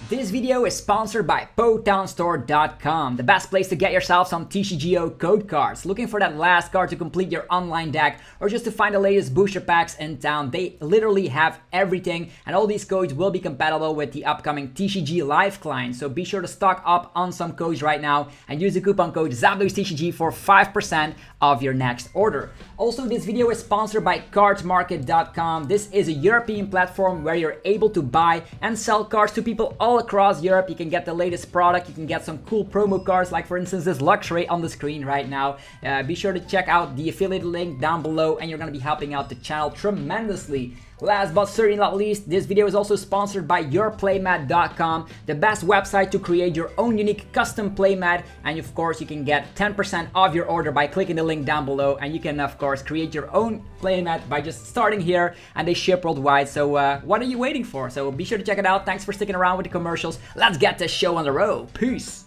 This video is sponsored by PotownStore.com, the best place to get yourself some TCGO code cards. Looking for that last card to complete your online deck or just to find the latest booster packs in town. They literally have everything, and all these codes will be compatible with the upcoming TCG Live client. So be sure to stock up on some codes right now and use the coupon code ZABLOSTCG for 5% of your next order. Also, this video is sponsored by CardsMarket.com. This is a European platform where you're able to buy and sell cards to people all across Europe. You can get the latest product, you can get some cool promo cards, like for instance this Luxray on the screen right now. Be sure to check out the affiliate link down below, and you're going to be helping out the channel tremendously. Last but certainly not least, this video is also sponsored by yourplaymat.com, the best website to create your own unique custom playmat. And of course, you can get 10% off your order by clicking the link down below. And you can, of course, create your own playmat by just starting here, and they ship worldwide. So what are you waiting for? So be sure to check it out. Thanks for sticking around with the commercials. Let's get this show on the road. Peace.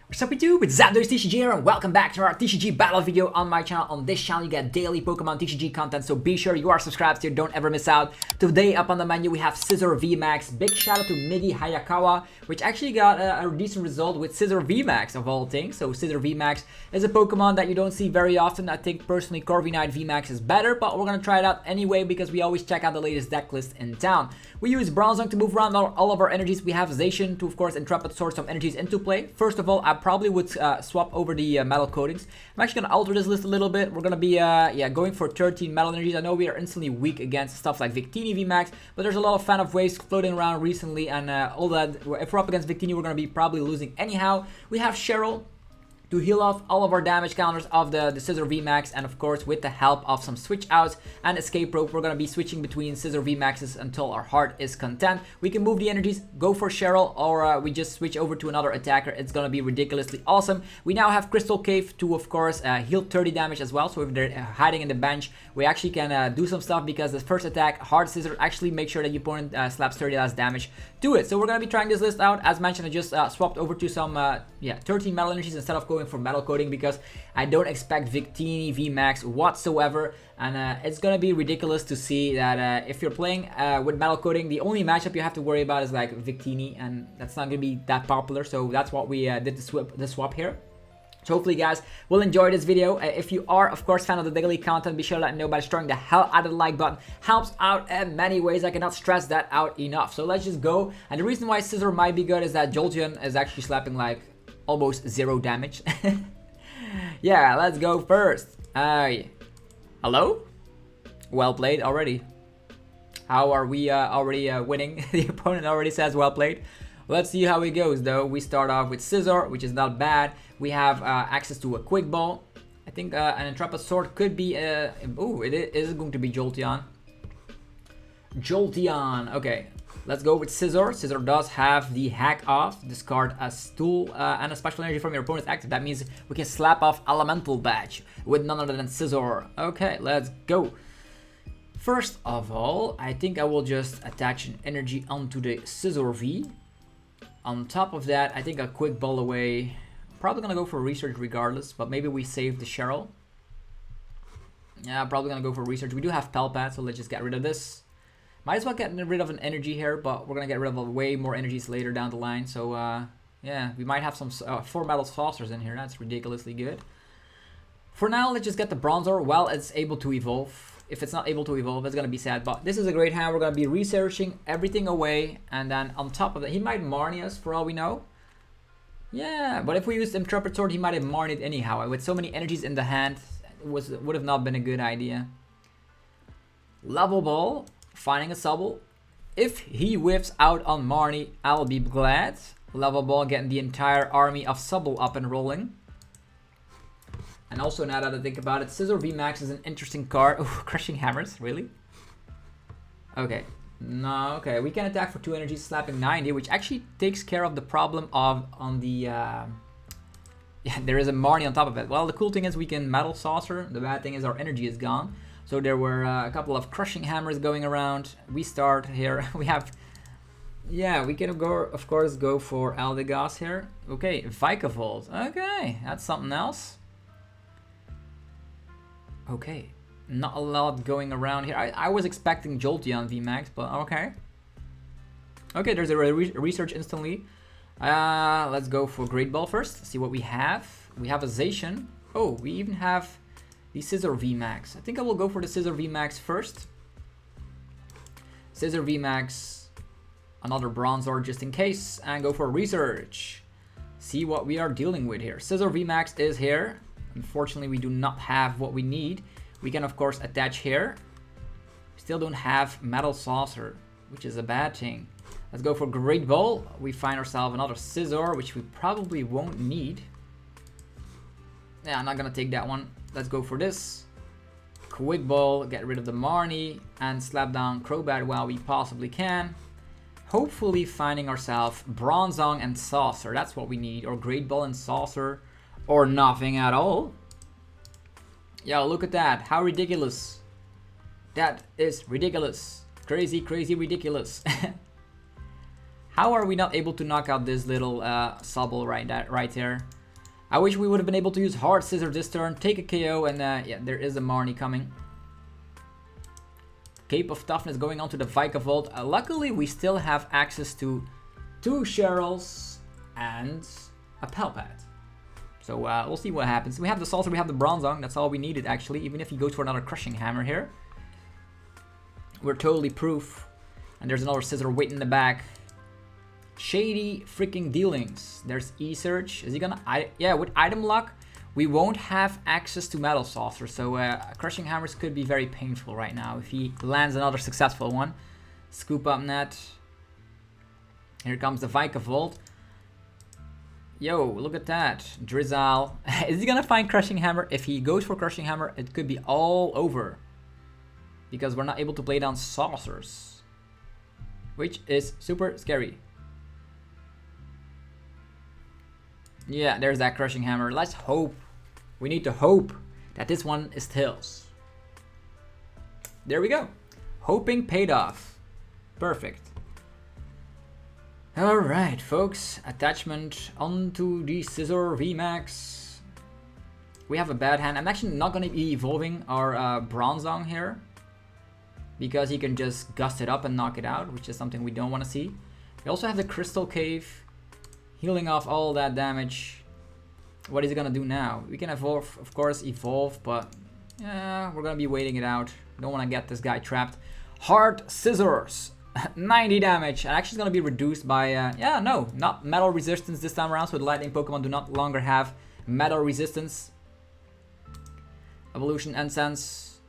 What's up YouTube, it's TCG here, and welcome back to our TCG battle video on my channel. On this channel you get daily Pokemon TCG content, so be sure you are subscribed so you don't ever miss out. Today up on the menu we have Scizor VMAX. Big shout out to Miggy Hayakawa, which actually got a decent result with Scizor VMAX of all things. So Scizor VMAX is a Pokemon that you don't see very often. I think personally Corviknight VMAX is better, but we're gonna try it out anyway because we always check out the latest deck list in town. We use Bronzong to move around all of our energies. We have Zacian to, of course, Intrepid Sword some energies into play. First of all, I probably would swap over the metal coatings. I'm actually gonna alter this list a little bit. We're gonna be going for 13 metal energies. I know we are instantly weak against stuff like Victini VMAX, but there's a lot of fan of waves floating around recently, and all that. If we're up against Victini, we're gonna be probably losing anyhow. We have Cheryl to heal off all of our damage counters of the Scizor VMAX, and of course with the help of some switch outs and escape rope, we're going to be switching between Scizor VMAXs until our heart is content. We can move the energies, go for Cheryl, or we just switch over to another attacker. It's going to be ridiculously awesome. We now have Crystal Cave to, of course, heal 30 damage as well, so if they're hiding in the bench, we actually can do some stuff, because the first attack, Hard Scizzors, actually make sure that your opponent slaps 30 less damage to it. So we're going to be trying this list out. As mentioned, I just swapped over to some 13 metal energies instead of going for metal coating, because I don't expect Victini VMAX whatsoever, and it's gonna be ridiculous to see that if you're playing with metal coating, the only matchup you have to worry about is like Victini, and that's not gonna be that popular. So that's what we did the swap here. So hopefully you guys will enjoy this video. If you are, of course, fan of the daily content, be sure to let me know by destroying the hell out of the like button. Helps out in many ways. I cannot stress that out enough. So let's just go. And the reason why Scizor might be good is that Jolteon is actually slapping like almost 0 damage. Yeah, let's go first. Hello? Well played already. How are we already winning? The opponent already says well played. Let's see how it goes though. We start off with Scizor, which is not bad. We have access to a Quick Ball. I think an Intrepid Sword could be oh, it is going to be Jolteon. Jolteon, okay. Let's go with Scizor. Scizor does have the hack off. Discard a stool and a special energy from your opponent's active. That means we can slap off Elemental Badge with none other than Scizor. Okay, let's go. First of all, I think I will just attach an energy onto the Scizor V. On top of that, I think a Quick Ball away. Probably gonna go for research regardless, but maybe we save the Cheryl. Yeah, probably gonna go for research. We do have Pelpat, so let's just get rid of this. Might as well get rid of an energy here, but we're gonna get rid of way more energies later down the line. So yeah, we might have some 4 metal saucers in here. That's ridiculously good. For now, let's just get the Bronzor while it's able to evolve. If it's not able to evolve, it's gonna be sad, but this is a great hand. We're gonna be researching everything away, and then on top of that, he might Marnie us for all we know. Yeah, but if we used Intrepid Sword, he might have Marnied anyhow. With so many energies in the hand, it would have not been a good idea. Level Ball, finding a Sableye. If he whiffs out on Marnie, I'll be glad. Level Ball getting the entire army of Sableye up and rolling. And also, now that I think about it, Scizor VMAX is an interesting card. Oh, Crushing Hammers, really? Okay. No, okay. We can attack for 2 energies, slapping 90, which actually takes care of the problem of on the... yeah, there is a Marnie on top of it. Well, the cool thing is we can Metal Saucer. The bad thing is our energy is gone. So there were a couple of Crushing Hammers going around. We start here. We have Yeah, we can go, of course, go for Eldegoss here. Okay, Vikavolt. Okay, that's something else. Okay, not a lot going around here. I was expecting Jolteon VMAX, but okay. Okay, there's a research instantly. Let's go for Great Ball first. See what we have. We have a Zacian. Oh, we even have the Scizor VMAX. I think I will go for the Scizor VMAX first. Scizor VMAX, another Bronzor just in case, and go for research. See what we are dealing with here. Scizor VMAX is here. Unfortunately, we do not have what we need. We can, of course, attach here. Still don't have Metal Saucer, which is a bad thing. Let's go for Great Ball. We find ourselves another Scizor, which we probably won't need. Yeah, I'm not gonna take that one. Let's go for this. Quick Ball, get rid of the Marnie, and slap down Crobat while we possibly can. Hopefully finding ourselves Bronzong and Saucer. That's what we need. Or Great Ball and Saucer. Or nothing at all. Yo, look at that. How ridiculous. That is ridiculous. Crazy, crazy ridiculous. How are we not able to knock out this little Sableye right there? I wish we would have been able to use Hard Scizzors this turn, take a KO, and yeah, there is a Marnie coming. Cape of Toughness going on to the Vikavolt. Luckily, we still have access to 2 Cheryls and a Palpat. So we'll see what happens. We have the Saucer, we have the Bronzong. That's all we needed, actually. Even if he goes for another Crushing Hammer here, we're totally proof. And there's another Scizor waiting in the back. Shady freaking dealings. There's E-Search. Is he gonna... yeah, with item luck, we won't have access to Metal Saucer. So Crushing Hammers could be very painful right now if he lands another successful one. Scoop up net. Here comes the Vikavolt. Yo, look at that. Drizzle. Is he gonna find Crushing Hammer? If he goes for Crushing Hammer, it could be all over. Because we're not able to play down Saucers. Which is super scary. Yeah, there's that Crushing Hammer. Let's hope. We need to hope that this one is tails. There we go. Hoping paid off. Perfect. Alright, folks. Attachment onto the Scizor VMAX. We have a bad hand. I'm actually not going to be evolving our Bronzong here. Because he can just gust it up and knock it out, which is something we don't want to see. We also have the Crystal Cave. Healing off all that damage. What is he gonna do now? We can evolve, of course, but yeah, we're gonna be waiting it out. Don't want to get this guy trapped. Hard Scizzors, 90 damage. And actually, it's gonna be reduced by yeah, no, not metal resistance this time around. So the lightning Pokemon do not longer have metal resistance. Evolution Incense.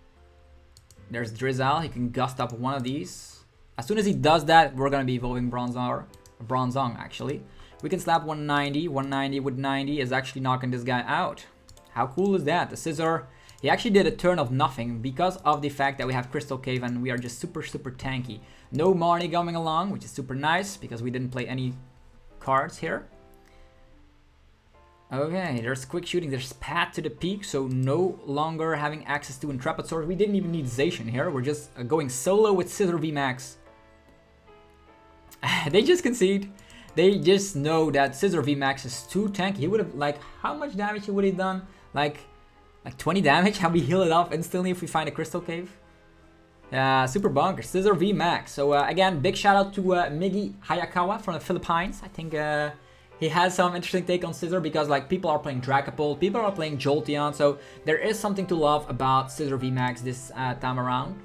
There's Drizzle. He can gust up one of these. As soon as he does that, we're gonna be evolving Bronzong actually. We can slap 190. 190 with 90 is actually knocking this guy out. How cool is that? The Scizor, he actually did a turn of nothing because of the fact that we have Crystal Cave and we are just super, super tanky. No Marnie coming along, which is super nice because we didn't play any cards here. Okay, there's Quick Shooting. There's Path to the Peak, so no longer having access to Intrepid Sword. We didn't even need Zacian here. We're just going solo with Scizor VMAX. They just concede. They just know that Scizor VMAX is too tanky. He would have, like, how much damage he would have done? Like 20 damage? How we heal it off instantly if we find a Crystal Cave? Yeah, super bonkers. Scizor VMAX. So, again, big shout out to Miggy Hayakawa from the Philippines. I think he has some interesting take on Scizor because, like, people are playing Dragapult, people are playing Jolteon. So, there is something to love about Scizor VMAX this time around.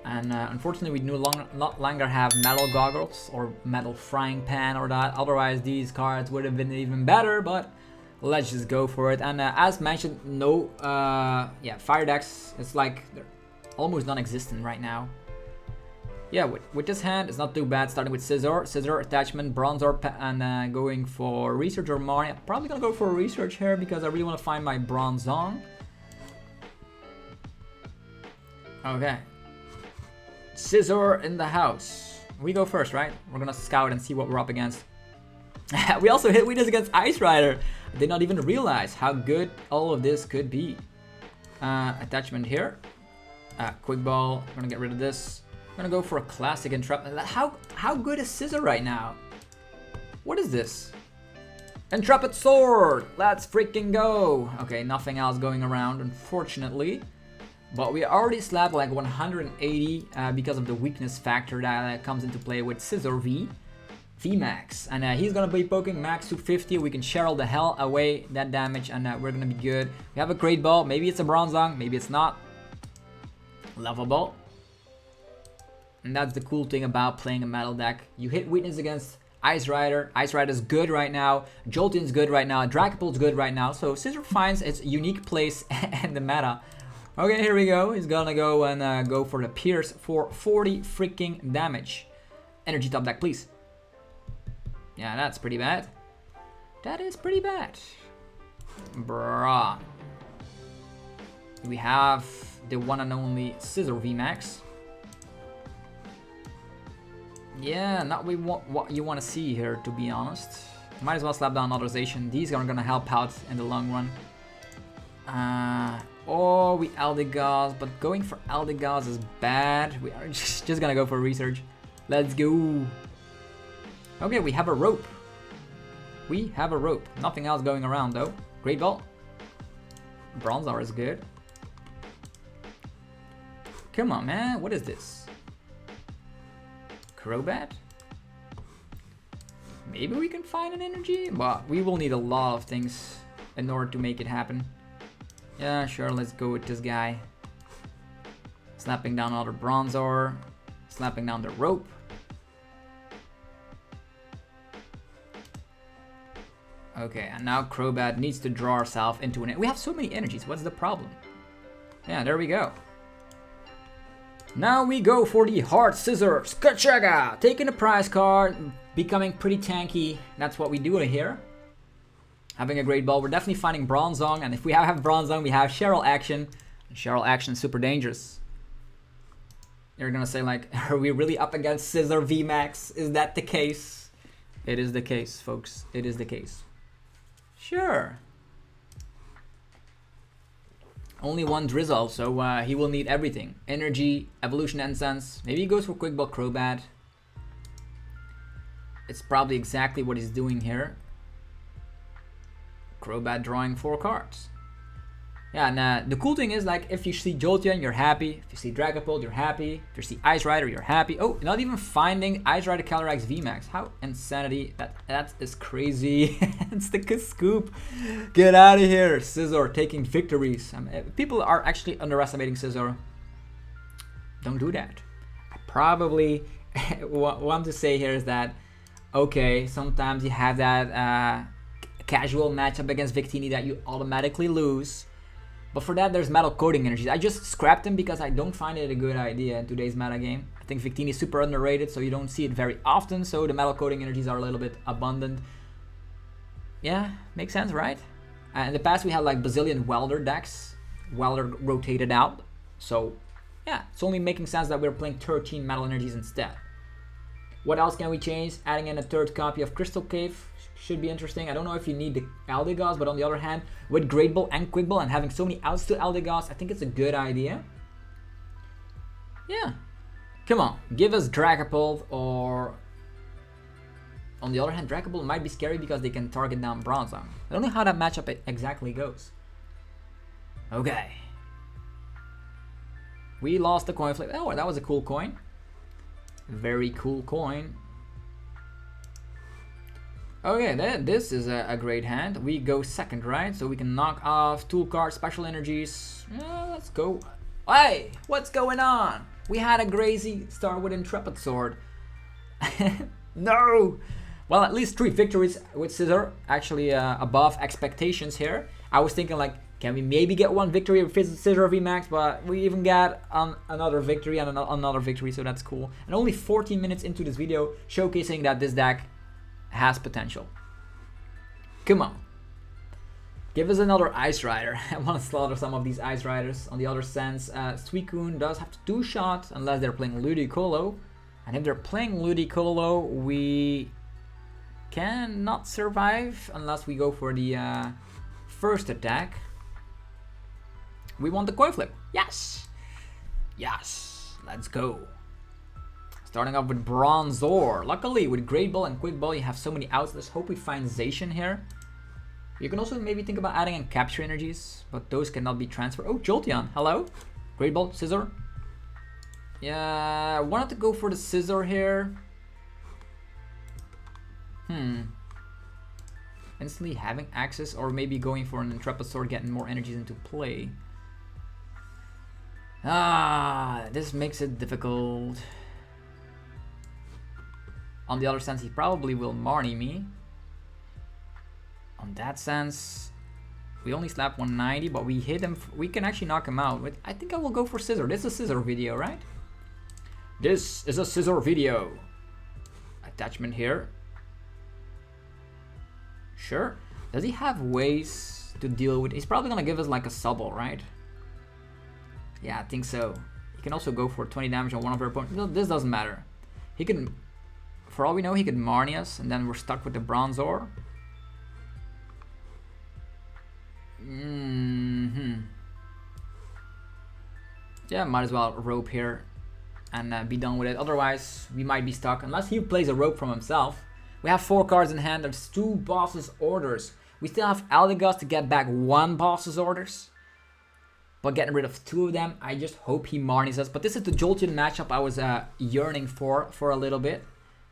And unfortunately, we no longer have Metal Goggles or Metal Frying Pan or that. Otherwise, these cards would have been even better, but let's just go for it. And as mentioned, no yeah, fire decks. It's like they're almost non-existent right now. Yeah, with this hand, it's not too bad. Starting with Scizor, attachment, Bronzor, and going for Research or Marnie. I'm probably gonna go for Research here because I really want to find my Bronzong. Okay. Scizor in the house. We go first, right? We're gonna scout and see what we're up against. We also hit weakness against Ice Rider. I did not even realize how good all of this could be. Attachment here. Quick Ball. We're gonna get rid of this. I'm gonna go for a classic Intrepid. How good is Scizor right now? What is this? Intrepid Sword! Let's freaking go! Okay, nothing else going around, unfortunately. But we already slapped like 180 because of the weakness factor that comes into play with Scizor VMAX. And he's gonna be poking max 250. We can Cheryl the hell away that damage, and we're gonna be good. We have a Great Ball. Maybe it's a Bronzong, maybe it's not. Lovable. And that's the cool thing about playing a metal deck. You hit weakness against Ice Rider. Ice Rider's good right now. Jolteon's good right now. Dragapult's good right now. So Scizor finds its unique place in the meta. Okay, here we go. He's gonna go and go for the Pierce for 40 freaking damage. Energy top deck, please. Yeah, that's pretty bad. That is pretty bad. Bruh. We have the one and only Scizor VMAX. Yeah, not what you want to see here, to be honest. Might as well slap down another Zacian. These are gonna help out in the long run. Or we Eldegoss, but going for Eldegoss is bad. We are just gonna go for research. Let's go. Okay, we have a rope. We have a rope. Nothing else going around though. Great Ball. Bronzong is good. Come on, man. What is this? Crobat? Maybe we can find an energy, but we will need a lot of things in order to make it happen. Yeah, sure, let's go with this guy. Slapping down another Bronzong. Slapping down the rope. Okay, and now Crobat needs to draw herself into an... We have so many energies, what's the problem? Yeah, there we go. Now we go for the Hard Scizzors. Kachaga! Taking a prize card, becoming pretty tanky. That's what we do here. Having a Great Ball. We're definitely finding Bronzong, and if we have Bronzong, we have Cheryl action. And Cheryl action is super dangerous. You're gonna say like, are we really up against Scizor VMAX? Is that the case? It is the case, folks. It is the case. Sure. Only one Drizzle, so he will need everything. Energy, Evolution Incense. Maybe he goes for Quick Ball Crobat. It's probably exactly what he's doing here. Crobat drawing 4 cards. Yeah, and the cool thing is, like, if you see Jolteon, you're happy. If you see Dragapult, you're happy. If you see Ice Rider, you're happy. Oh, not even finding Rider Calyrex VMAX. How insanity. That is crazy. It's the scoop. Get out of here. Scizor taking victories. People are actually underestimating Scizor. Don't do that. I probably want to say here is that, okay, sometimes you have that casual matchup against Victini that you automatically lose. But for that, there's metal coating energies. I just scrapped him because I don't find it a good idea in today's meta game. I think Victini is super underrated, so you don't see it very often. So the metal coating energies are a little bit abundant. Yeah, makes sense, right? In the past, we had like bazillion Welder decks. Welder rotated out. So yeah, it's only making sense that we're playing 13 metal energies instead. What else can we change? Adding in a 3rd copy of Crystal Cave should be interesting. I don't know if you need the Eldegoss, but on the other hand, with Great Ball and Quick Ball and having so many outs to Eldegoss, I think it's a good idea. Yeah. Come on, give us Dragapult, or... On the other hand, Dragapult might be scary because they can target down Bronzong. I don't know how that matchup exactly goes. Okay. We lost the coin flip. Oh, that was a cool coin. Very cool coin. Okay, this is a great hand. We go 2nd, right? So we can knock off tool card, special energies. Let's go. Hey, what's going on? We had a crazy start with Intrepid Sword. No! Well, at least 3 victories with Scizor. Actually, above expectations here. I was thinking like, can we maybe get 1 victory with Scizor VMAX? But we even got another victory and another victory, so that's cool. And only 14 minutes into this video, showcasing that this deck has potential. Come on. Give us another Ice Rider. I want to slaughter some of these Ice Riders. On the other sense, Suicune does have to 2-shot unless they're playing Ludicolo. And if they're playing Ludicolo, we cannot survive unless we go for the 1st attack. We want the coin flip. Yes! Yes! Let's go. Starting off with Bronzor. Luckily, with Great Ball and Quick Ball, you have so many outs. Let's hope we find Zacian here. You can also maybe think about adding in Capture Energies, but those cannot be transferred. Oh, Jolteon, hello. Great Ball, Scizor. Yeah, I wanted to go for the Scizor here. Instantly having access, or maybe going for an Intrepid Sword, getting more energies into play. This makes it difficult. On the other sense, he probably will Marnie me. On that sense, we only slap 190, but we hit him. We can actually knock him out. But I think I will go for Scizor. This is a Scizor video, right? This is a Scizor video. Attachment here. Sure. Does he have ways to deal with? He's probably gonna give us like a Subball, right? Yeah, I think so. He can also go for 20 damage on one of our opponents. No, this doesn't matter. He can, for all we know, he could Marnie us, and then we're stuck with the Bronzor. Yeah, might as well rope here and be done with it. Otherwise, we might be stuck unless he plays a rope from himself. We have 4 cards in hand. There's 2 boss's orders. We still have Eldegoss to get back 1 boss's orders, but getting rid of 2 of them. I just hope he Marnies us. But this is the Jolteon matchup I was yearning for a little bit.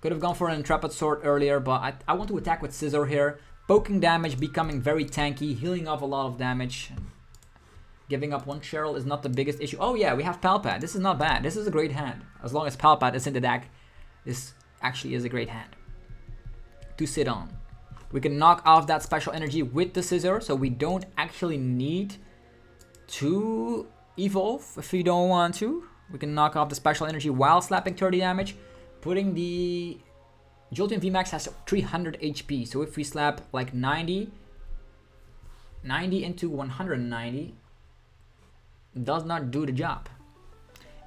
Could have gone for an Intrepid Sword earlier, but I want to attack with Scizor here. Poking damage, becoming very tanky, healing off a lot of damage. Giving up 1 Cheryl is not the biggest issue. Oh yeah, we have Palpat. This is not bad. This is a great hand. As long as Palpat is in the deck, this actually is a great hand to sit on. We can knock off that special energy with the Scizor, so we don't actually need to evolve if we don't want to. We can knock off the special energy while slapping 30 damage. Putting the Jolteon VMAX has 300 HP, so if we slap like 90 into 190, does not do the job.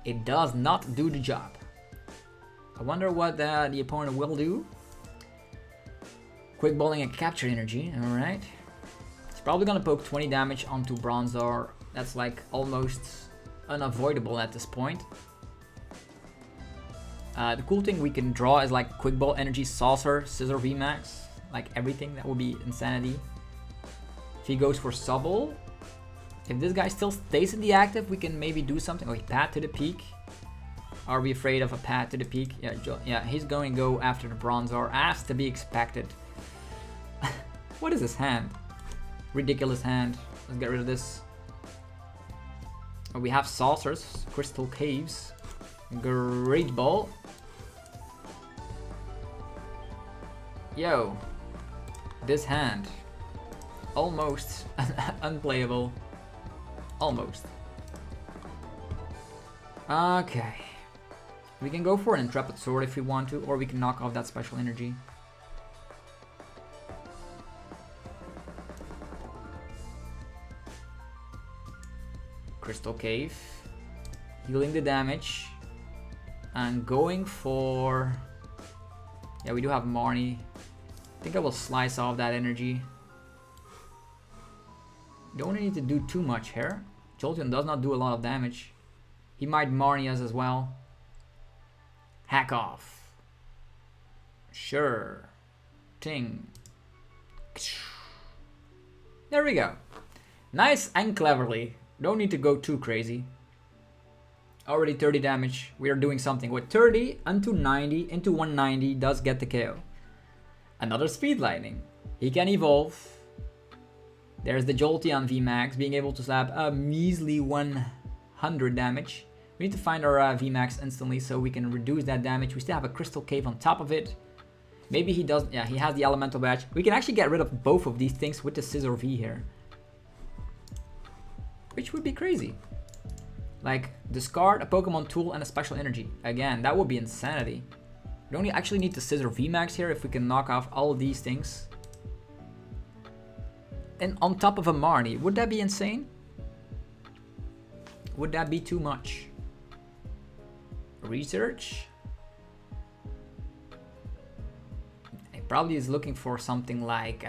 It does not do the job. I wonder what the opponent will do. Quick Balling and Capture Energy, alright. He's probably gonna poke 20 damage onto Bronzor. That's like almost unavoidable at this point. The cool thing we can draw is like Quick Ball Energy, Saucer, Scizor VMAX, like everything. That will be insanity. If he goes for Subball, if this guy still stays in the active, we can maybe do something. Oh, he Pat to the peak. Are we afraid of a Pat to the peak? Yeah, he's going to go after the Bronzor, as to be expected. What is this hand? Ridiculous hand. Let's get rid of this. Oh, we have Saucers, Crystal Caves, Great Ball. Yo, this hand, almost unplayable. Almost. Okay. We can go for an Intrepid Sword if we want to, or we can knock off that special energy. Crystal Cave. Healing the damage. And going for... Yeah, we do have Marnie. I think I will slice off that energy. Don't need to do too much here. Jolteon does not do a lot of damage. He might Marnie us as well. Hack off. Sure. Ting. There we go. Nice and cleverly. Don't need to go too crazy. Already 30 damage. We are doing something. With 30 into 90 into 190 does get the KO. Another Speed Lightning. He can evolve. There's the Jolteon VMAX being able to slap a measly 100 damage. We need to find our VMAX instantly so we can reduce that damage. We still have a Crystal Cave on top of it. Maybe he does. Yeah, he has the Elemental Badge. We can actually get rid of both of these things with the Scizor V here, which would be crazy. Like, discard a Pokemon tool and a special energy. Again, that would be insanity. We don't actually need the Scizor VMAX here if we can knock off all of these things. And on top of a Marnie, would that be insane? Would that be too much? Research? He probably is looking for something like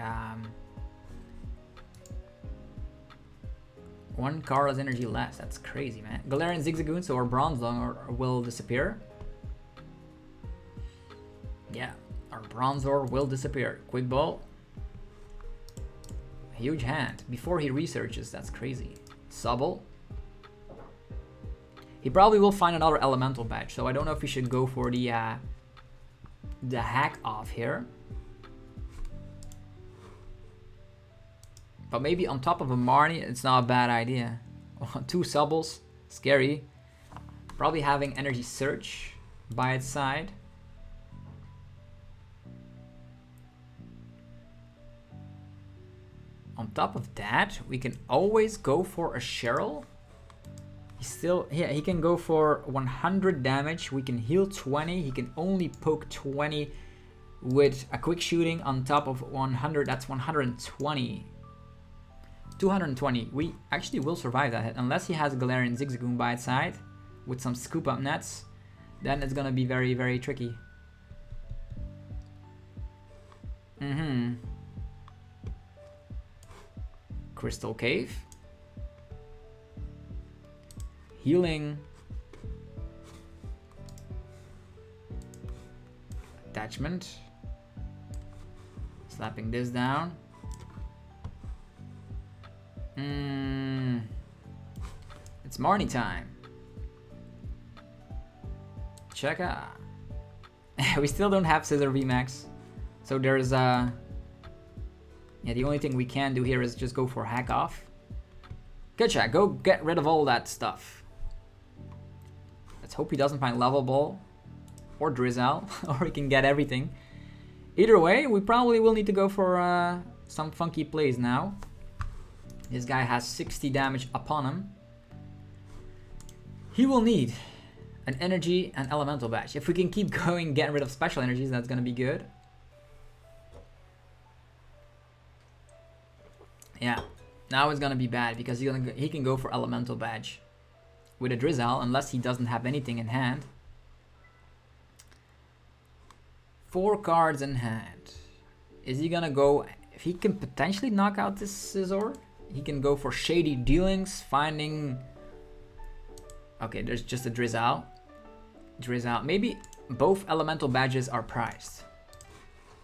1 Carla's energy less. That's crazy, man. Galarian Zigzagoon, so our Bronzong will disappear. Yeah, our Bronzor will disappear. Quick ball. Huge hand. Before he researches, that's crazy. Sableye. He probably will find another elemental badge, so I don't know if he should go for the hack off here. But maybe on top of a Marnie, it's not a bad idea. 2 Sableyes, scary. Probably having Energy Search by its side. On top of that, we can always go for a Cheryl. He can go for 100 damage. We can heal 20. He can only poke 20 with a quick shooting on top of 100. That's 120. 220. We actually will survive that hit. Unless he has a Galarian Zigzagoon by its side with some scoop up nets. Then it's gonna be very, very tricky. Crystal Cave. Healing. Attachment. Slapping this down. It's Marnie time. Check out. We still don't have Scizor VMAX. So there's yeah, the only thing we can do here is just go for hack off. Good chat, go get rid of all that stuff. Let's hope he doesn't find Level Ball or Drizzle, or he can get everything. Either way, we probably will need to go for some funky plays now. This guy has 60 damage upon him. He will need an energy and elemental badge. If we can keep going, getting rid of special energies, that's gonna be good. Yeah, now it's gonna be bad because he can go for elemental badge with a Drizzle unless he doesn't have anything in hand. 4 cards in hand. Is he gonna go? If he can potentially knock out this Scizor, he can go for shady dealings, finding. Okay, there's just a Drizzle. Maybe both elemental badges are priced.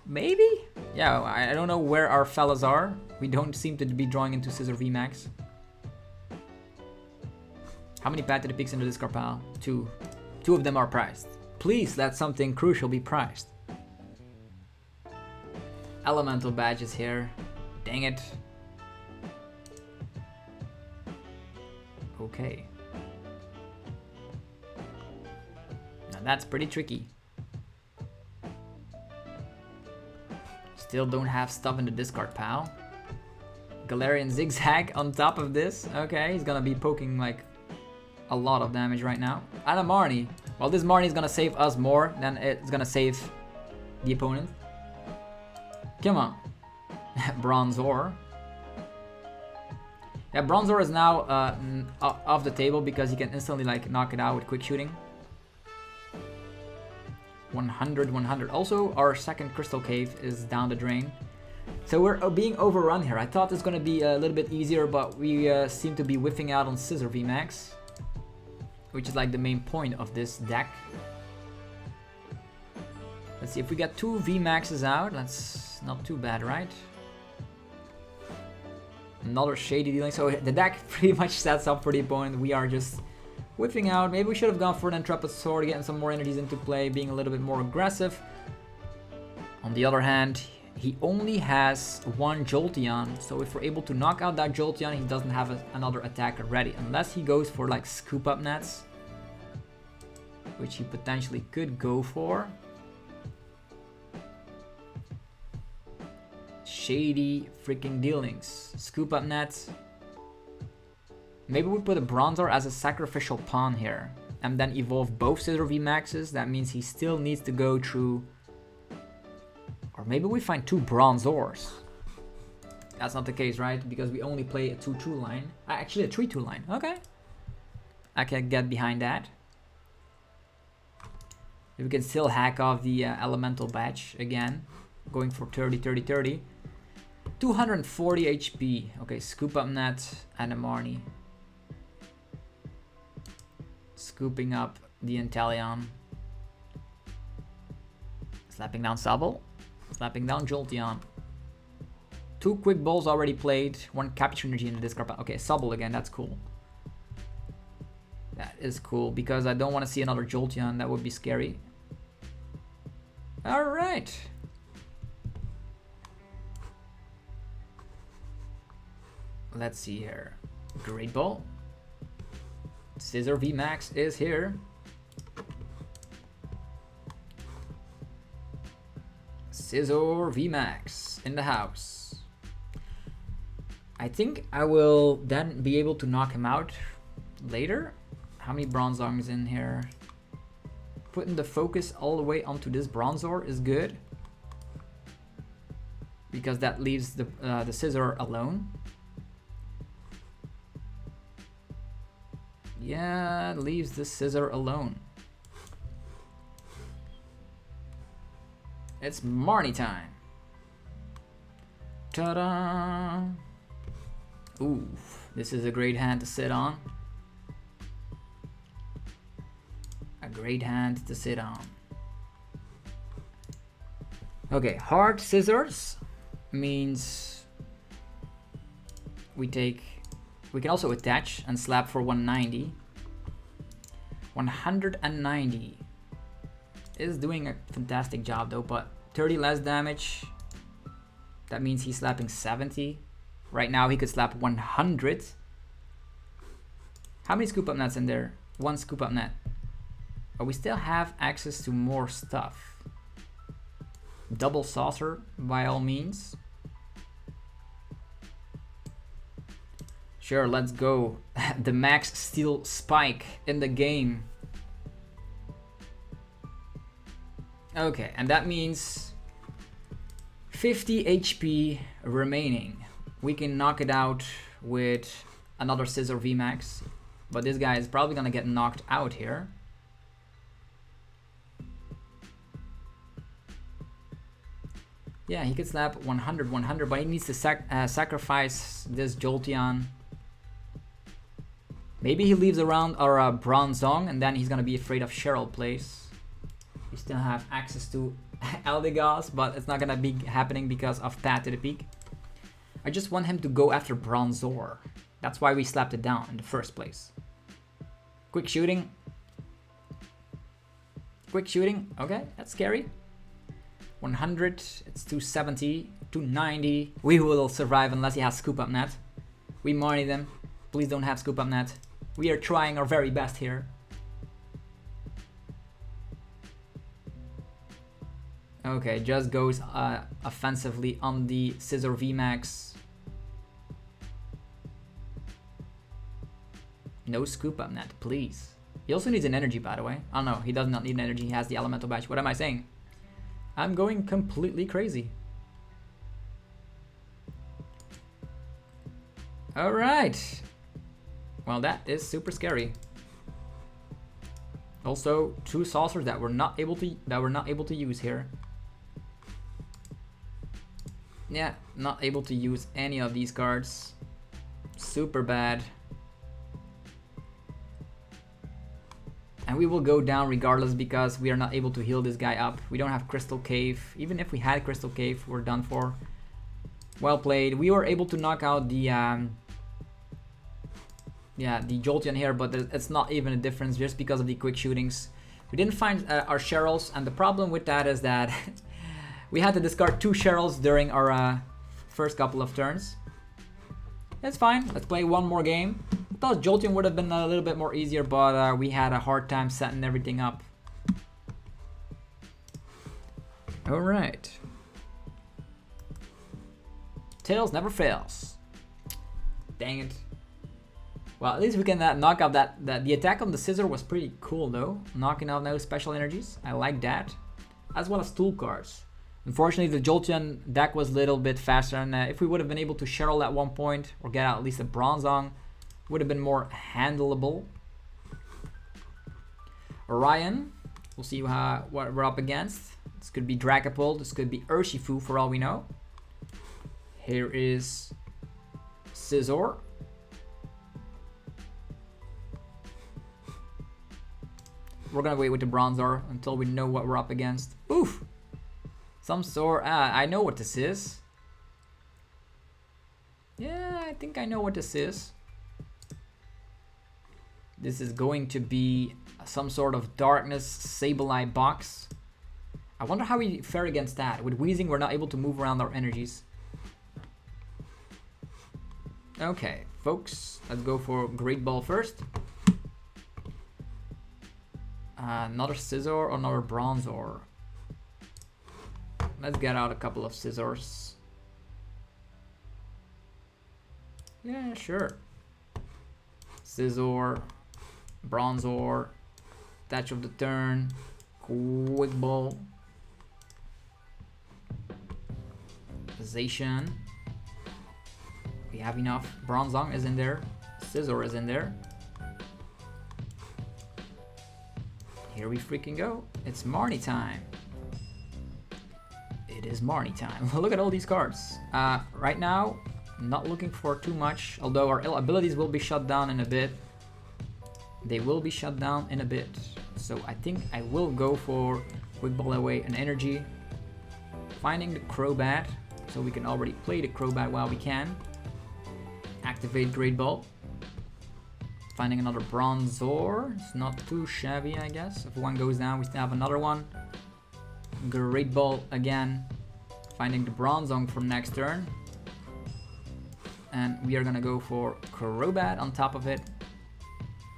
Maybe? Yeah, I don't know where our fellas are. We don't seem to be drawing into Scizor VMAX. How many patented picks into this discard pile? 2. 2 of them are priced. Please let something crucial be priced. Elemental badges here. Dang it. Okay. Now that's pretty tricky. Still don't have stuff in the discard pile. Galarian Zigzag on top of this. Okay, he's gonna be poking like a lot of damage right now. And a Marnie. Well, this Marnie is gonna save us more than it's gonna save the opponent. Come on. Bronzor. Yeah, Bronzor is now off the table because he can instantly like knock it out with quick shooting. 100, 100. Also, our second Crystal Cave is down the drain. So we're being overrun here. I thought it's going to be a little bit easier, but we seem to be whiffing out on Scizor VMAX, which is like the main point of this deck. Let's see if we get 2 VMAXs out. That's not too bad, right? Another shady dealing. So the deck pretty much sets up for the opponent. We are just whiffing out. Maybe we should have gone for an Intrepid Sword, getting some more energies into play, being a little bit more aggressive. On the other hand, he only has 1 Jolteon, so if we're able to knock out that Jolteon, he doesn't have another attacker ready, unless he goes for like scoop up nets, which he potentially could go for. Shady freaking dealings. Scoop up nets. Maybe we put a Bronzor as a sacrificial pawn here, and then evolve both Scizor VMAXs. That means he still needs to go through. Or maybe we find 2 Bronzors. That's not the case, right? Because we only play a 2-2 line. Actually, a 3-2 line. Okay. I can get behind that. We can still hack off the elemental badge again. Going for 30, 30, 30. 240 HP. Okay, scoop up net and a Marnie. Scooping up the Inteleon. Slapping down Sableye. Slapping down Jolteon. 2 quick balls already played. 1 capture energy in the discard pile. Okay, Sableye again. That's cool. That is cool because I don't want to see another Jolteon. That would be scary. All right. Let's see here. Great ball. Scizor VMAX is here. Scizor VMAX in the house. I think I will then be able to knock him out later. How many Bronzongs in here? Putting the focus all the way onto this Bronzor is good. Because that leaves the Scizor alone. Yeah, it leaves the Scizor alone. It's Marnie time. Ta-da! Ooh, this is a great hand to sit on. A great hand to sit on. Okay, Hard Scizzors means we can also attach and slap for 190. 190 is doing a fantastic job though, but 30 less damage. That means he's slapping 70. Right now he could slap 100. How many scoop up nets in there? 1 scoop up net. But we still have access to more stuff. Double saucer by all means. Sure, let's go. The max steel spike in the game. Okay, and that means 50 HP remaining. We can knock it out with another Scizor VMAX. But this guy is probably gonna get knocked out here. Yeah, he could slap 100, 100, but he needs to sacrifice this Jolteon. Maybe he leaves around our Bronzong, and then he's gonna be afraid of Cheryl plays. We still have access to Eldegoss, but it's not gonna be happening because of Path to the Peak. I just want him to go after Bronzor. That's why we slapped it down in the first place. Quick shooting. Quick shooting. Okay, that's scary. 100, it's 270, 290. We will survive unless he has scoop up net. We money them. Please don't have scoop up net. We are trying our very best here. Okay, just goes offensively on the Scizor VMAX. No scoop up net, please. He also needs an energy, by the way. Oh no, he does not need an energy. He has the elemental badge. What am I saying? I'm going completely crazy. All right. Well, that is super scary. Also, 2 saucers that we're not able to use here. Yeah, not able to use any of these cards. Super bad. And we will go down regardless because we are not able to heal this guy up. We don't have Crystal Cave. Even if we had Crystal Cave, we're done for. Well played. We were able to knock out the the Jolteon here, but it's not even a difference just because of the quick shootings. We didn't find our Cheryls, and the problem with that is that we had to discard 2 Cheryls during our first couple of turns. It's fine. Let's play one more game. I thought Jolteon would have been a little bit more easier, but we had a hard time setting everything up. All right. Tails never fails. Dang it. Well, at least we can knock out that. The attack on the Scizor was pretty cool though. Knocking out no special energies. I like that. As well as tool cards. Unfortunately, the Jolteon deck was a little bit faster, and if we would have been able to Cheryl at one point, or get out at least a Bronzong, would have been more handleable. Orion, we'll see what we're up against. This could be Dragapult, this could be Urshifu for all we know. Here is Scizor. We're gonna wait with the Bronzor until we know what we're up against. Oof! Some sort. I know what this is. Yeah, I think I know what this is. This is going to be some sort of darkness Sableye box. I wonder how we fare against that. With Weezing, we're not able to move around our energies. Okay, folks, let's go for Great Ball first. Another Scizor or another Bronzor. Let's get out a couple of Scizzors. Yeah, sure. Scizor, Bronzor, Touch of the Turn, Quick Ball, Zacian. We have enough. Bronzong is in there. Scizor is in there. Here we freaking go. It's Marnie time. It is Marnie time. Look at all these cards. Right now, not looking for too much, although our abilities will be shut down in a bit. They will be shut down in a bit. So I think I will go for Quick Ball away and energy. Finding the Crobat, so we can already play the Crobat while we can. Activate Great Ball. Finding another Bronzor. It's not too shabby, I guess. If one goes down, we still have another one. Great Ball again. Finding the Bronzong for next turn. And we are gonna go for Crobat on top of it.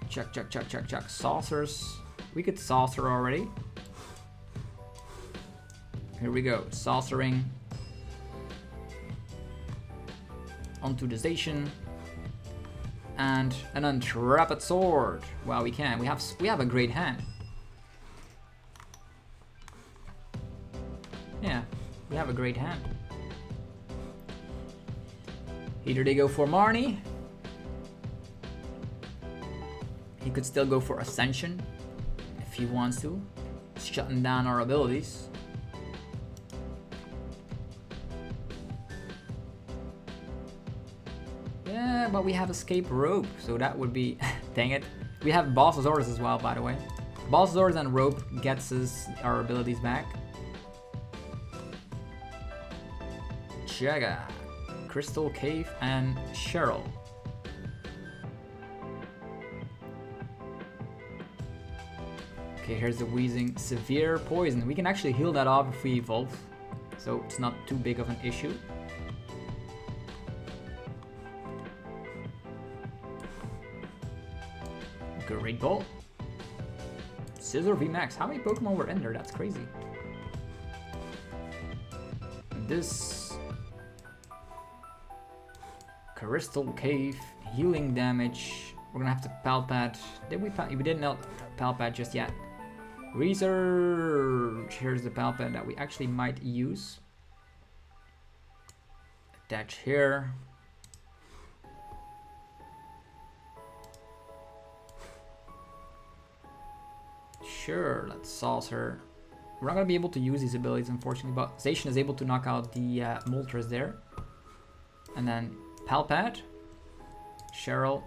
Check, check, check, check, check. Saucers. We could Saucer already. Here we go. Saucering. Onto the Zacian. And an Intrepid Sword. Well, we can. We have a great hand. Yeah, we have a great hand. Either they go for Marnie. He could still go for Ascension if he wants to, shutting down our abilities. Yeah, but we have Escape Rope, so that would be... dang it. We have Bossasaurus as well, by the way. Bossasaurus and Rope gets us our abilities back. Jaga, Crystal Cave, and Cheryl. Okay, here's the Weezing. Severe Poison. We can actually heal that off if we evolve, so it's not too big of an issue. Great Ball. Scizor VMAX. How many Pokemon were in there? That's crazy. This Crystal Cave, healing damage. We're gonna have to Palpat. Did we didn't know Palpat just yet. Research. Here's the Palpat that we actually might use. Attach here. Sure, let's Saucer. We're not gonna be able to use these abilities, unfortunately, but Zacian is able to knock out the Moltres there. And then Palpat. Cheryl,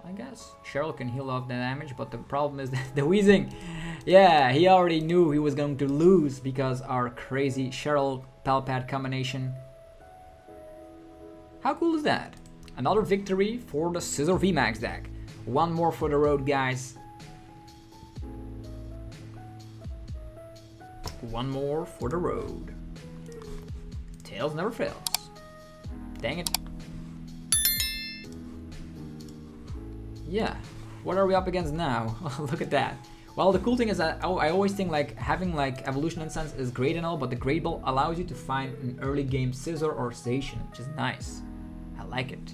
I guess? Cheryl can heal off the damage, but the problem is the Weezing. Yeah, he already knew he was going to lose because our crazy Cheryl Palpat combination. How cool is that? Another victory for the Scizor VMAX deck. One more for the road, guys. One more for the road. Tails never fails. Dang it. Yeah, what are we up against now? Look at that. Well, the cool thing is that I always think like having like Evolution Incense is great and all, but the Great Ball allows you to find an early game Scizor or Zacian, which is nice. I like it.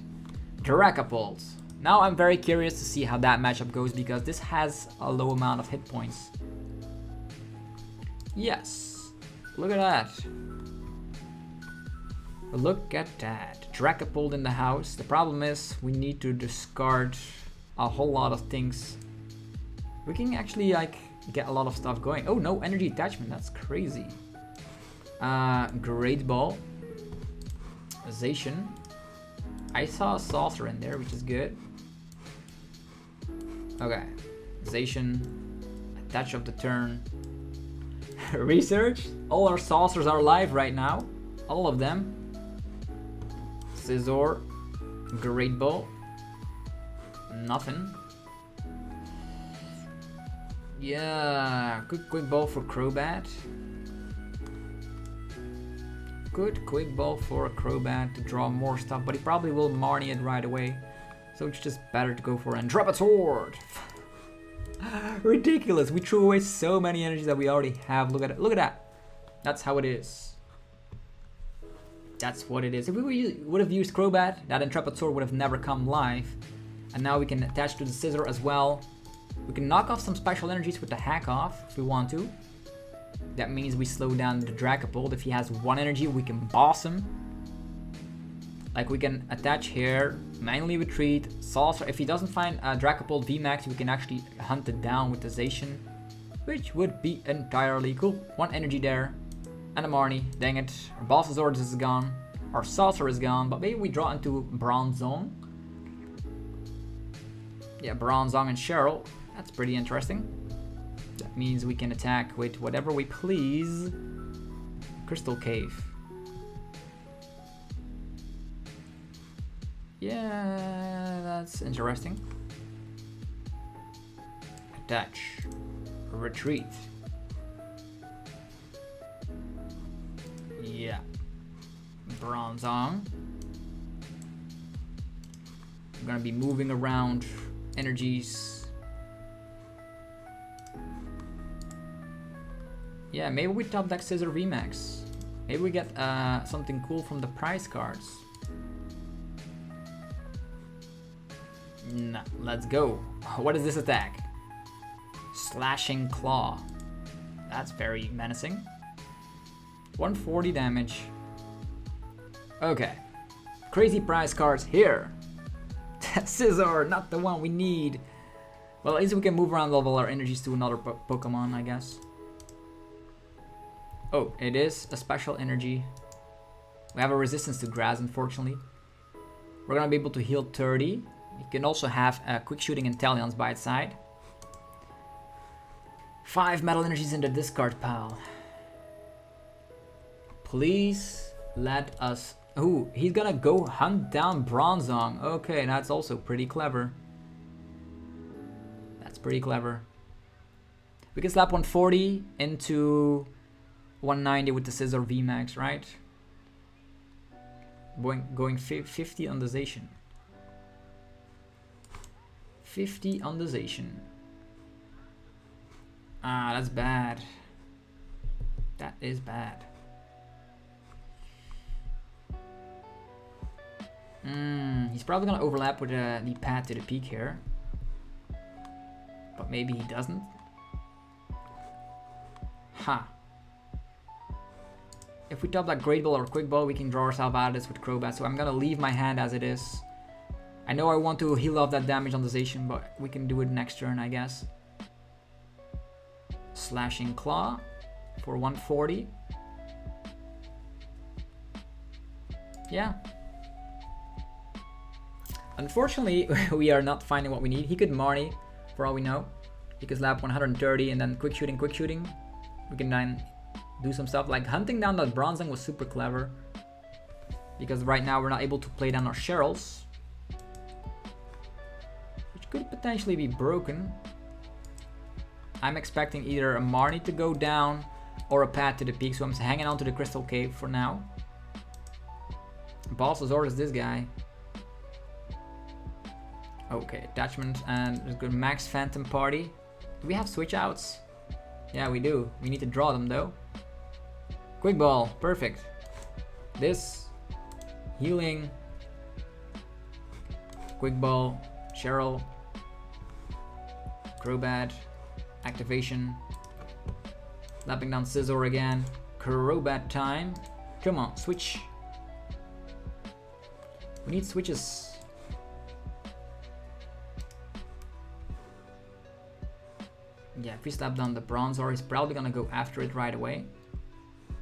Dragapult. Now I'm very curious to see how that matchup goes because this has a low amount of hit points. Yes, look at that. Look at that. Dragapult in the house. The problem is we need to discard a whole lot of things. We can actually like get a lot of stuff going. Oh, no energy attachment. That's crazy. Great Ball. Zacian. I saw a Saucer in there, which is good. Okay. Zacian. Touch of the turn. Research. All our saucers are live right now. All of them. Scizor. Great Ball. Nothing. Yeah, good quick ball for Crobat. Good quick ball for a Crobat to draw more stuff, but he probably will Marnie it right away. So it's just better to go for Intrepid Sword. Ridiculous, we threw away so many energies that we already have. Look at it, look at that. That's how it is. That's what it is. If we would have used Crobat, that Intrepid Sword would have never come live. And now we can attach to the Scizor as well. We can knock off some special energies with the Hack Off if we want to. That means we slow down the Dragapult. If he has one energy, we can boss him. Like we can attach here, manually retreat, Saucer. If he doesn't find Dragapult VMAX, we can actually hunt it down with the Zacian, which would be entirely cool. One energy there, and a Marnie. Dang it, our Bronzong is gone, our Saucer is gone, but maybe we draw into Bronzong. Yeah, Bronzong and Cheryl. That's pretty interesting. That means we can attack with whatever we please. Crystal Cave. Yeah, that's interesting. Attach. Retreat. Yeah. Bronzong. I'm gonna be moving around energies. Yeah, maybe we top deck Scizor VMAX. Maybe we get something cool from the prize cards. Nah, let's go. What is this attack? Slashing Claw. That's very menacing. 140 damage. Okay. Crazy prize cards here. Scizor, not the one we need. Well, at least we can move around level our energies to another Pokemon, I guess. Oh, it is a special energy. We have a resistance to grass, unfortunately. We're gonna be able to heal 30. You can also have quick shooting Inteleons by its side. 5 metal energies in the discard pile. Please let us... Ooh, he's gonna go hunt down Bronzong. Okay, that's also pretty clever. That's pretty clever. We can slap 140 into 190 with the Scizor VMAX, right? Going 50 on the Zacian. 50 on the Zacian. Ah, that's bad. That is bad. He's probably gonna overlap with the path to the peak here. But maybe he doesn't. Ha. If we top that Great Ball or Quick Ball, we can draw ourselves out of this with Crobat. So I'm gonna leave my hand as it is. I know I want to heal off that damage on the Zacian, but we can do it next turn, I guess. Slashing Claw for 140. Yeah. Unfortunately, we are not finding what we need. He could Marnie, for all we know. He could slap 130 and then quick shooting. We can then do some stuff like hunting down that Bronzong was super clever. Because right now we're not able to play down our Cheryls, which could potentially be broken. I'm expecting either a Marnie to go down or a path to the peak, so I'm hanging on to the Crystal Cave for now. Scizor is this guy. Okay, attachment, and there's good Max Phantom Party. Do we have switch outs? Yeah, we do. We need to draw them though. Quick Ball, perfect. This, healing. Quick Ball, Cheryl. Crobat, activation. Lapping down Scizor again. Crobat time. Come on, switch. We need switches. Yeah, if we slap down the Bronzor, he's probably gonna go after it right away.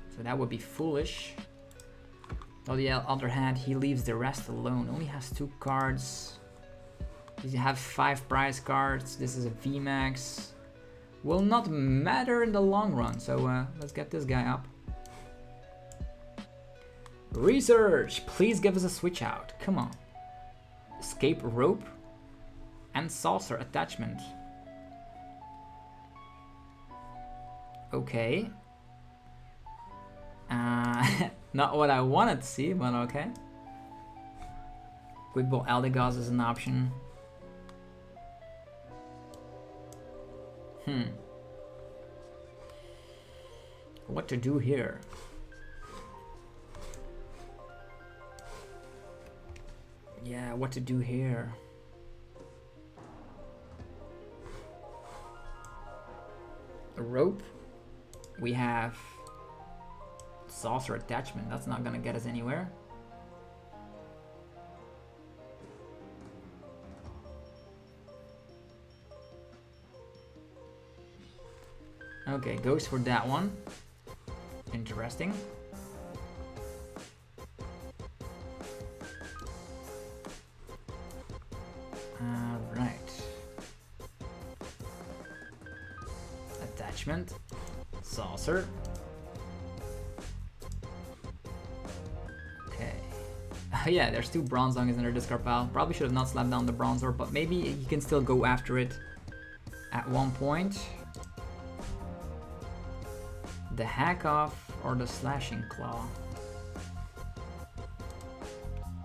So that would be foolish. On the other hand, he leaves the rest alone. Only has 2 cards. You have 5 prize cards. This is a VMAX. will not matter in the long run. So let's get this guy up. Research, please give us a switch out. Come on. Escape rope and saucer attachment. Okay. Not what I wanted to see, but okay. Quick Ball Eldegoss is an option. What to do here? Yeah, what to do here? A rope. We have saucer attachment. That's not gonna get us anywhere. Okay, goes for that one. Interesting. Alright. Attachment. Saucer. Okay. Yeah, there's two Bronzongs in our discard pile. Probably should have not slapped down the Bronzor, but maybe you can still go after it at one point. The Hack Off or the Slashing Claw.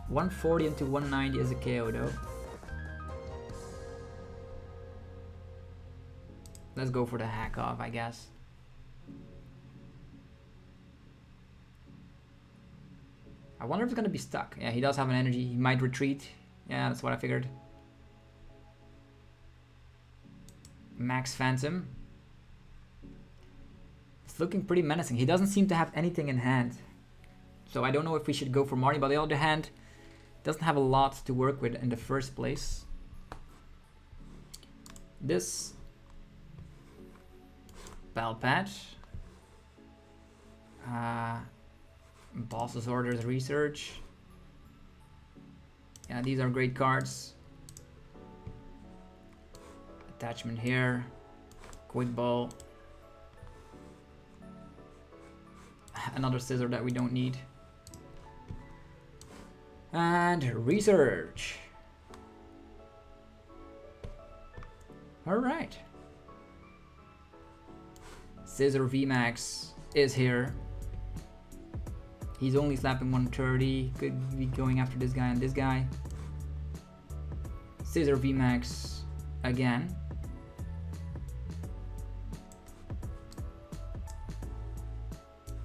140 into 190 is a KO though. Let's go for the Hack Off, I guess. I wonder if it's gonna be stuck. Yeah, he does have an energy. He might retreat. Yeah, that's what I figured. Max Phantom. It's looking pretty menacing. He doesn't seem to have anything in hand. So I don't know if we should go for Marnie, but on the other hand, doesn't have a lot to work with in the first place. This Bell Patch. Boss's Orders Research. Yeah, these are great cards. Attachment here. Quick Ball. Another Scizor that we don't need. And Research. Alright. Scizor VMAX is here. He's only slapping 130. Could be going after this guy and this guy. Scizor VMAX again.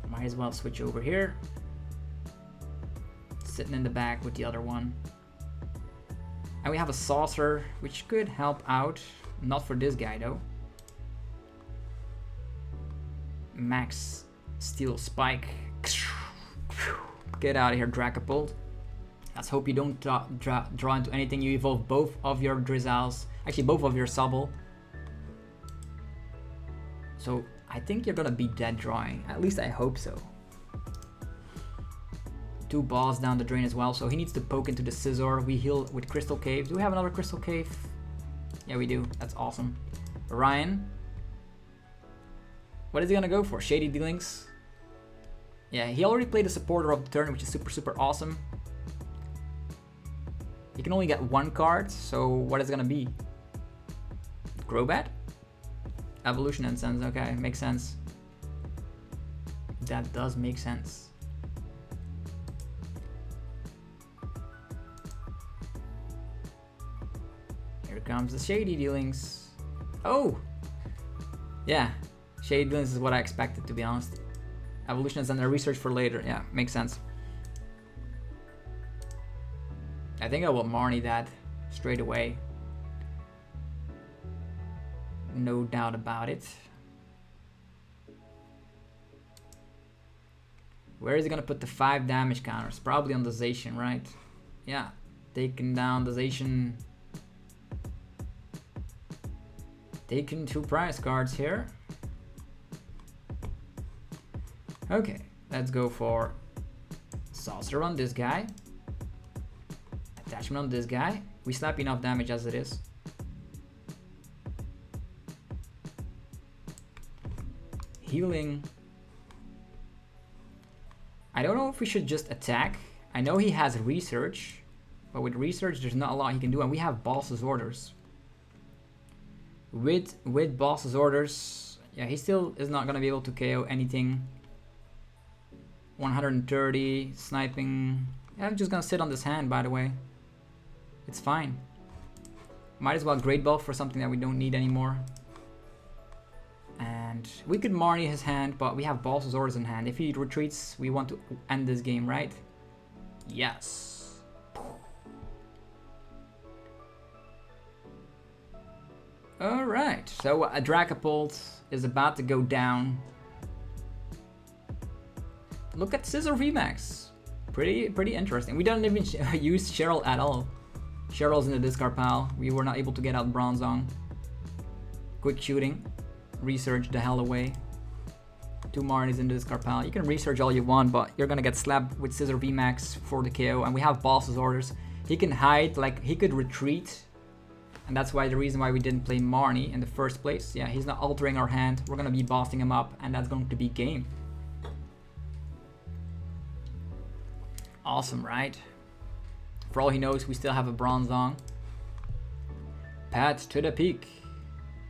Might as well switch over here. Sitting in the back with the other one. And we have a Saucer, which could help out. Not for this guy though. Max Steel Spike. Get out of here, Dragapult. Let's hope you don't draw into anything. You evolve both of your Drizzles. Actually, both of your Sobble. So I think you're gonna be dead drawing. At least I hope so. Two balls down the drain as well. So he needs to poke into the Scizor. We heal with Crystal Cave. Do we have another Crystal Cave? Yeah, we do. That's awesome. Ryan. What is he gonna go for? Shady Dealings? Yeah, he already played a supporter of the turn, which is super awesome. You can only get one card, so what is it gonna be? Crobat? Evolution Incense, okay, makes sense. That does make sense. Here comes the Shady Dealings. Oh! Yeah, Shady Dealings is what I expected, to be honest. Evolution is under research for later. Yeah, makes sense. I think I will Marnie that straight away. No doubt about it. Where is he gonna put the 5 damage counters? Probably on the Zacian, right? Yeah, taking down the Zacian. Taking 2 prize cards here. Okay, let's go for Saucer on this guy. Attachment on this guy. We slap enough damage as it is. healing. I don't know if we should just attack. I know he has research, but with research there's not a lot he can do, and we have boss's orders. With boss's orders, yeah, he still is not gonna be able to KO anything. 130 sniping. Yeah, I'm just gonna sit on this hand, by the way. It's fine. Might as well Great Ball for something that we don't need anymore. And we could Marnie his hand, but we have boss's orders in hand. If he retreats, we want to end this game, right? Yes. Alright, so a Dragapult is about to go down. Look at Scizor VMAX. Pretty interesting. We don't even use Cheryl at all. Cheryl's in the discard pile. We were not able to get out Bronzong. Quick shooting. Research the hell away. 2 Marnies in the discard pile. You can research all you want, but you're gonna get slapped with Scizor VMAX for the KO. And we have boss's orders. He can hide, like he could retreat. And that's why the reason why we didn't play Marnie in the first place. Yeah, he's not altering our hand. We're gonna be bossing him up, and that's going to be game. Awesome, right? For all he knows, we still have a Bronzong. Pat to the peak.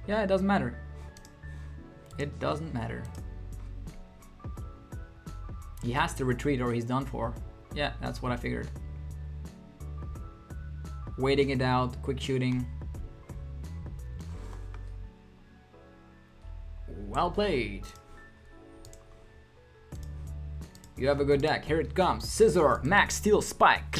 Yeah, it doesn't matter. It doesn't matter. He has to retreat or he's done for. Yeah, that's what I figured. Waiting it out, quick shooting. Well played. You have a good deck. Here it comes. Scizor, Max, Steel, Spike.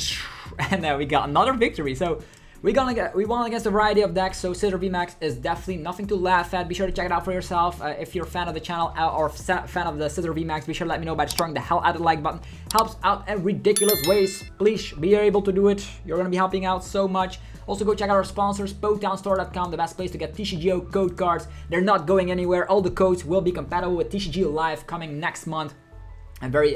And then we got another victory. So we won against a variety of decks. So Scizor VMAX is definitely nothing to laugh at. Be sure to check it out for yourself. If you're a fan of the channel or fan of the Scizor VMAX, be sure to let me know by destroying the hell out of the like button. Helps out in ridiculous ways. Please be able to do it. You're going to be helping out so much. Also, go check out our sponsors, PokedownStore.com, the best place to get TCGO code cards. They're not going anywhere. All the codes will be compatible with TCG Live coming next month. I'm very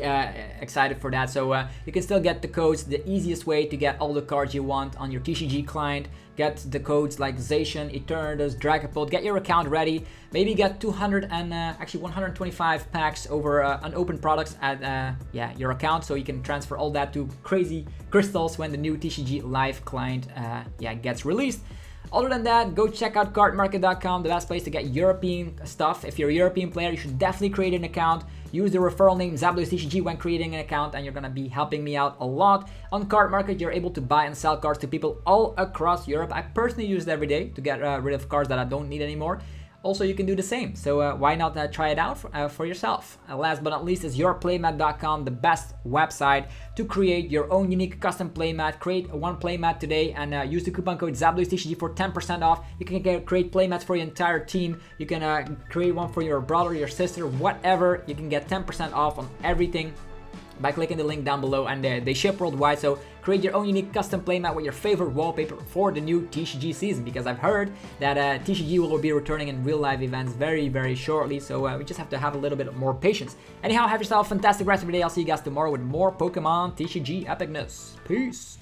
excited for that. So you can still get the codes. The easiest way to get all the cards you want on your TCG client. Get the codes like Zacian, Eternatus, Dragapult. Get your account ready. Maybe get 125 packs over unopened products at your account, so you can transfer all that to crazy crystals when the new TCG Live client gets released. Other than that, go check out cardmarket.com, the best place to get European stuff. If you're a European player, you should definitely create an account. Use the referral name Sableye TCG when creating an account, and you're gonna be helping me out a lot. On Card Market, you're able to buy and sell cards to people all across Europe. I personally use it every day to get rid of cards that I don't need anymore. Also, you can do the same, so why not try it out for yourself. Last but not least is yourplaymat.com, the best website to create your own unique custom playmat. Create one playmat today and use the coupon code ZableyTCG for 10% off. You can create playmats for your entire team. You can create one for your brother, your sister, whatever. You can get 10% off on everything by clicking the link down below, and they ship worldwide. So create your own unique custom playmat with your favorite wallpaper for the new TCG season, because I've heard that TCG will be returning in real life events very shortly. So we just have to have a little bit more patience. Anyhow, have yourself a fantastic rest of the day. I'll see you guys tomorrow with more Pokemon TCG epicness. Peace.